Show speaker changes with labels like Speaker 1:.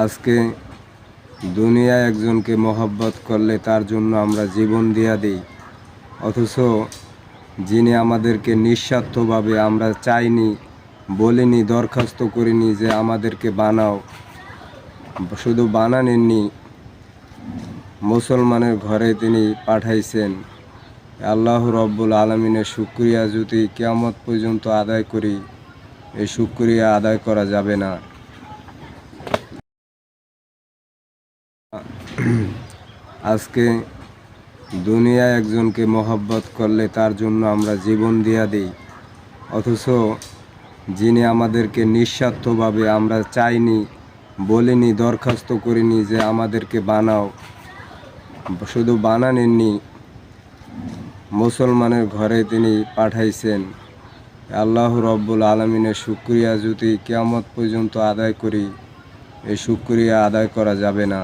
Speaker 1: আজকে দুনিয়ায় একজনকে মহব্বত করলে তার জন্য আমরা জীবন দিয়া দিই, অথচ যিনি আমাদেরকে নিঃস্বার্থভাবে, আমরা চাইনি, বলিনি, দরখাস্ত করিনি যে আমাদেরকে বানাও, শুধু বানাননি, মুসলমানের ঘরে তিনি পাঠাইছেন। আল্লাহ রব্বুল আলমিনের শুকরিয়া যদি কিয়ামত পর্যন্ত আদায় করি, এই শুকরিয়া আদায় করা যাবে না। আজকে দুনিয়ায় একজনকে মহব্বত করলে তার জন্য আমরা জীবন দিয়া দিই, অথচ যিনি আমাদেরকে নিঃস্বার্থভাবে, আমরা চাইনি, বলিনি, দরখাস্ত করিনি যে আমাদেরকে বানাও, শুধু বানাননি, মুসলমানের ঘরে তিনি পাঠাইছেন। আল্লাহ রব্বুল আলমিনের শুকরিয়া যদি কিয়ামত পর্যন্ত আদায় করি, এই শুকরিয়া আদায় করা যাবে না।